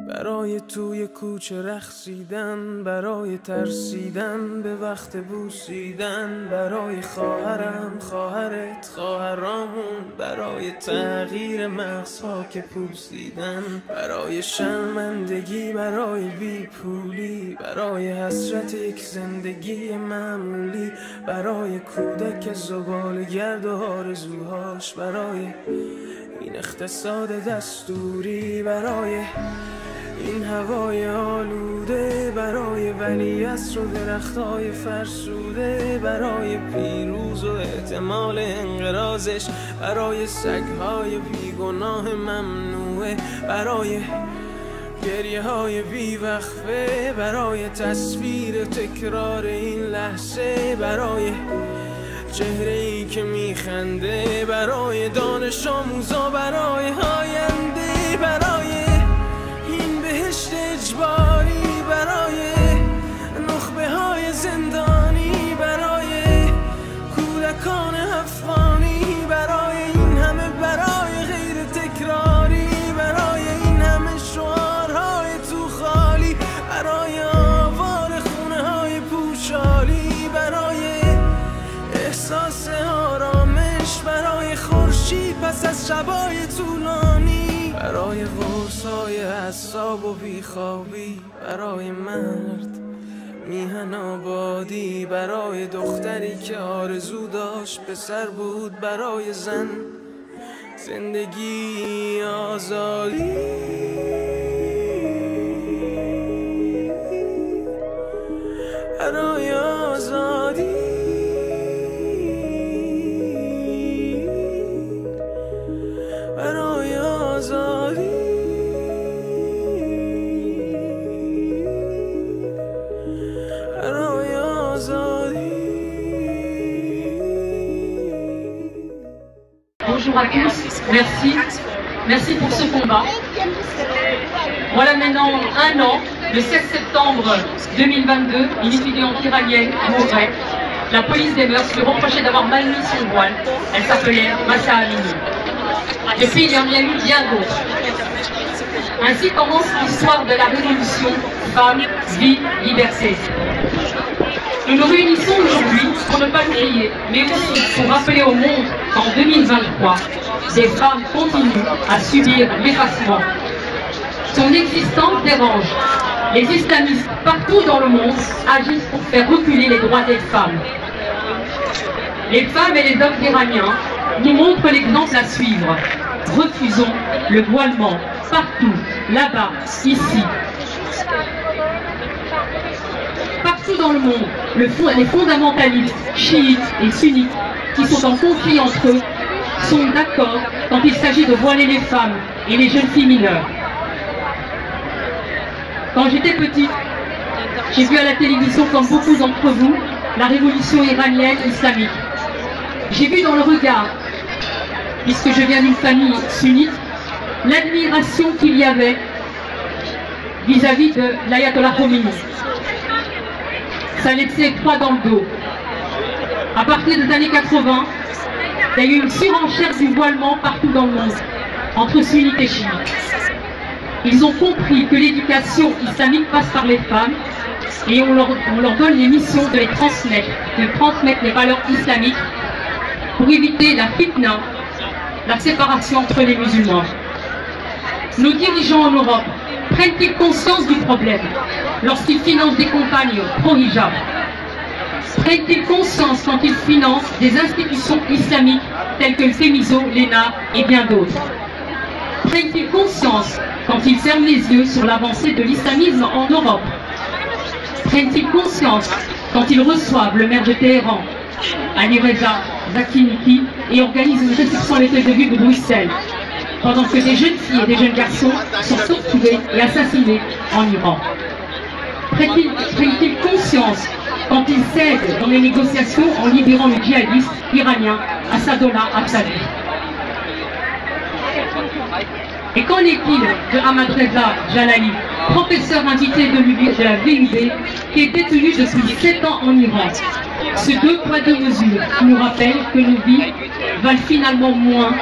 برای توی کوچه رقصیدن، برای ترسیدن به وقت بوسیدن، برای خواهرم، خواهرت، خواهرامون، برای تغییر مغزها که پوسیدن، برای شرمندگی، برای بیپولی، برای حسرت یک زندگی معمولی، برای کودک زباله‌گرد و آرزوهاش، برای این اقتصاد دستوری، برای این هوای آلوده، برای ولیعصر و درختای فرسوده، برای پیروز و احتمال انقراضش، برای سگهای بیگناه ممنوعه، برای گریه های بیوقفه، برای تصویر تکرار این لحظه، برای چهره ای که میخنده، برای دانش آموزا، برای آینده، برای این بهشت اجباری، برای نخبه های زندانی، برای کودکان افغانی، برای این همه برای غیر تکراری، برای این همه شعارهای تو خالی، برای آوار خونه های پوشالی، برای احساس آرامش، برای خورشید پس از شبای طولانی، برای قرصای اعصاب و بیخوابی، برای مرد میهن آبادی، برای دختری که آرزو داشت پسر بود، برای زن زندگی آزادی، برای آزادی، برای آزادی، برای آزادی. Bonjour à tous, merci pour ce combat. Voilà maintenant un an, le 16 septembre 2022, une étudiante iranienne mourait. La police des mœurs lui reprochait d'avoir mal mis son voile. Elle s'appelait Mahsa Amini. Depuis, il y en a eu bien d'autres. Ainsi commence l'histoire de la révolution Femmes, Vie, Liberté. Nous nous réunissons aujourd'hui pour ne pas l'oublier, mais aussi pour rappeler au monde qu'en 2023, des femmes continuent à subir l'effacement. Son existence dérange. Les islamistes partout dans le monde agissent pour faire reculer les droits des femmes. Les femmes et les hommes iraniens nous montrent l'exemple à suivre. Refusons le voilement partout, là-bas, ici. Partout dans le monde, les fondamentalistes chiites et sunnites qui sont en conflit entre eux sont d'accord quand il s'agit de voiler les femmes et les jeunes filles mineures. Quand j'étais petite, j'ai vu à la télévision, comme beaucoup d'entre vous, la révolution iranienne islamique. J'ai vu dans le regard, puisque je viens d'une famille sunnite, l'admiration qu'il y avait vis-à-vis de l'ayatollah Khomeini. Ça laissait froid dans le dos. À partir des années 80, il y a eu une surenchère du voilement partout dans le monde, entre sunnites et chiites. Ils ont compris que l'éducation islamique passe par les femmes et on leur donne les missions de les transmettre les valeurs islamiques pour éviter la fitna, la séparation entre les musulmans. Nos dirigeants en Europe prennent-ils conscience du problème lorsqu'ils financent des campagnes pro-hijab? Prennent-ils conscience quand ils financent des institutions islamiques telles que le FEMISO, l'ENA et bien d'autres? Prennent-ils conscience quand ils ferment les yeux sur l'avancée de l'islamisme en Europe? Prennent-ils conscience quand ils reçoivent le maire de Téhéran, Ali Reza Zakhiniki, et organisent une réception à l'hôtel de ville de Bruxelles, pendant que des jeunes filles et des jeunes garçons sont torturés et assassinés en Iran? Prennent-ils conscience quand ils cèdent dans les négociations en libérant le djihadiste iranien Assadollah Afsali? Et qu'en est-il de Ahmad Reza Jalali, professeur invité de la VUB, qui est détenu depuis 7 ans en Iran? Ce deux poids deux mesures qui nous rappellent que nos vies valent finalement moins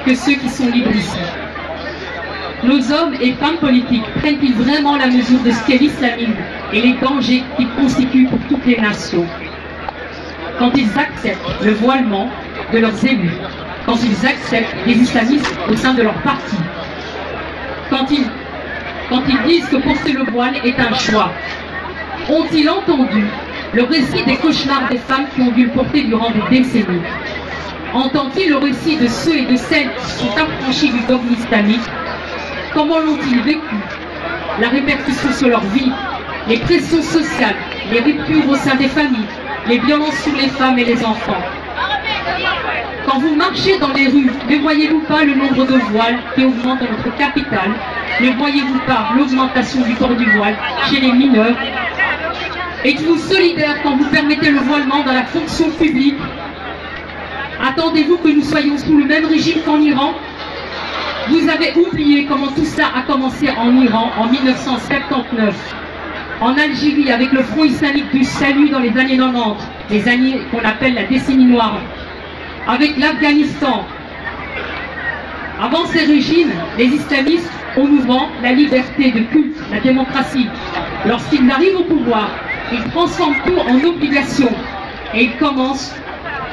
que ceux qui sont libres ici. nos hommes et femmes politiques prennent-ils vraiment la mesure de ce qu'est l'islamisme et les dangers qu'il constitue pour toutes les nations? Quand ils acceptent le voilement de leurs élus, quand ils acceptent les islamistes au sein de leur parti, quand ils disent que porter le voile est un choix, ont-ils entendu le récit des cauchemars des femmes qui ont dû le porter durant des décennies? Entend-il le récit de ceux et de celles qui sont affranchis du dogme islamique? Comment l'ont-ils vécu? La répercussion sur leur vie, les pressions sociales, les ruptures au sein des familles, les violences sur les femmes et les enfants. Quand vous marchez dans les rues, ne voyez-vous pas le nombre de voiles qui augmente dans notre capitale? Ne voyez-vous pas l'augmentation du port du voile chez les mineurs? Êtes-vous solidaire quand vous permettez le voilement dans la fonction publique? Attendez-vous que nous soyons sous le même régime qu'en Iran? Vous avez oublié comment tout cela a commencé en Iran en 1979, en Algérie avec le Front islamique du salut dans les années 90, les années qu'on appelle la décennie noire, avec l'Afghanistan. Avant ces régimes, les islamistes, on nous vend la liberté de culte, la démocratie. Lorsqu'ils arrivent au pouvoir, ils transforment tout en obligation et ils commencent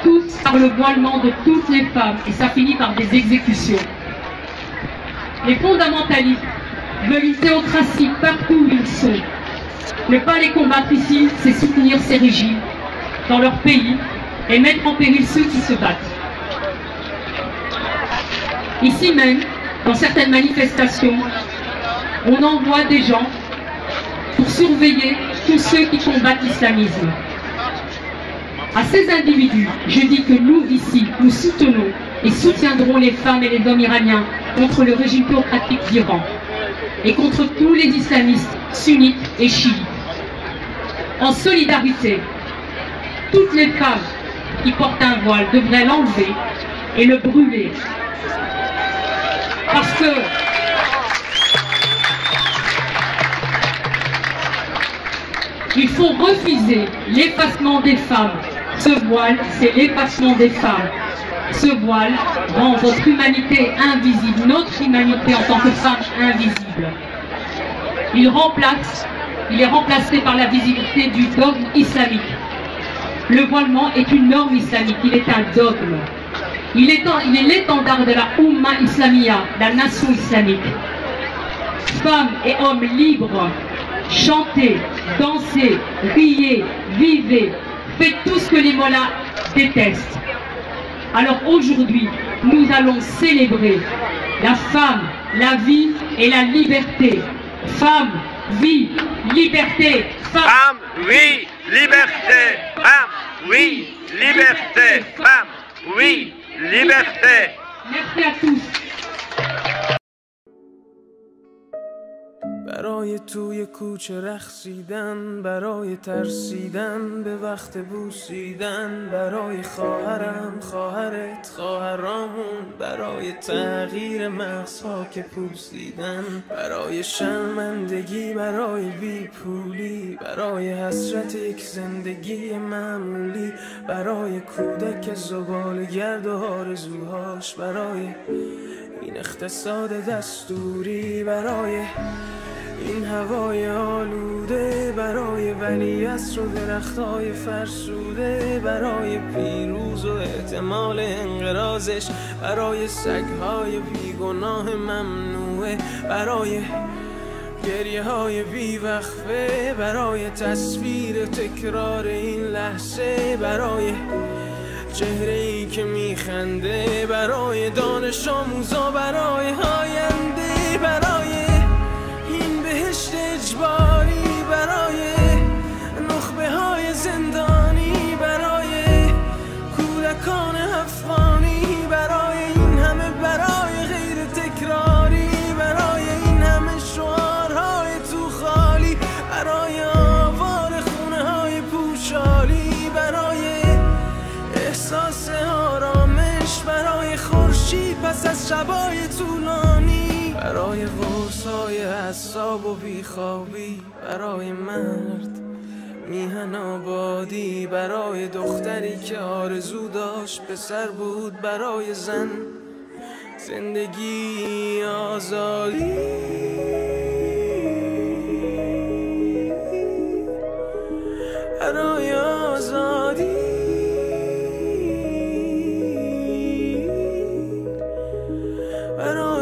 tout par le voilement de toutes les femmes et ça finit par des exécutions. Les fondamentalistes veulent une théocratie partout où ils sont. Ne pas les combattre ici, c'est soutenir ces régimes dans leur pays et mettre en péril ceux qui se battent. Ici même, dans certaines manifestations, on envoie des gens pour surveiller tous ceux qui combattent l'islamisme. À ces individus, je dis que nous, ici, nous soutenons et soutiendrons les femmes et les hommes iraniens contre le régime théocratique d'Iran et contre tous les islamistes sunnites et chiites. En solidarité, toutes les femmes qui portent un voile devraient l'enlever et le brûler. Parce que il faut refuser l'effacement des femmes. Ce voile, c'est l'effacement des femmes. Ce voile rend votre humanité invisible, notre humanité en tant que femme invisible. Il est remplacé par la visibilité du dogme islamique. Le voilement est une norme islamique, il est un dogme. Il est l'étendard de la Oumma Islamia, la nation islamique. Femmes et hommes libres, chantez, dansez, riez, vivez, faites tout ce que les mollahs détestent. Alors aujourd'hui, nous allons célébrer la femme, la vie et la liberté. Femme, vie, liberté. Femme, oui, liberté. Femme, oui, liberté. Femme, oui, liberté. Merci à tous. برای توی کوچه رقصیدن، برای ترسیدن به وقت بوسیدن، برای خواهرم، خواهرت، خواهرامون، برای تغییر مغزها که پوسیدن، برای شرمندگی، برای بیپولی، برای حسرت یک زندگی معمولی، برای کودک زباله‌گرد و آرزوهاش، برای این اقتصاد دستوری، برای این هوای آلوده، برای ولیعصر و درختای فرسوده، برای پیروز و احتمال انقراضش، برای سگهای بیگناه ممنوعه، برای گریه های بیوقفه، برای تصویر تکرار این لحظه، برای چهره ای که میخنده، برای دانش آموزا، برای آینده، برای این بهشت اجباری، برای نخبه های زندانی، برای کودکان افغانی، برای این همه برای غیر تکراری، برای این همه شعارهای تو خالی، برای آوار خونه های پوشالی، برای احساس آرامش، برای خورشید پس از شبای طولانی، برای قرصای اعصاب و بیخوابی، برای مرد میهن آبادی، برای دختری که آرزو داشت پسر بود، برای زن زندگی آزادی برای آزادی برای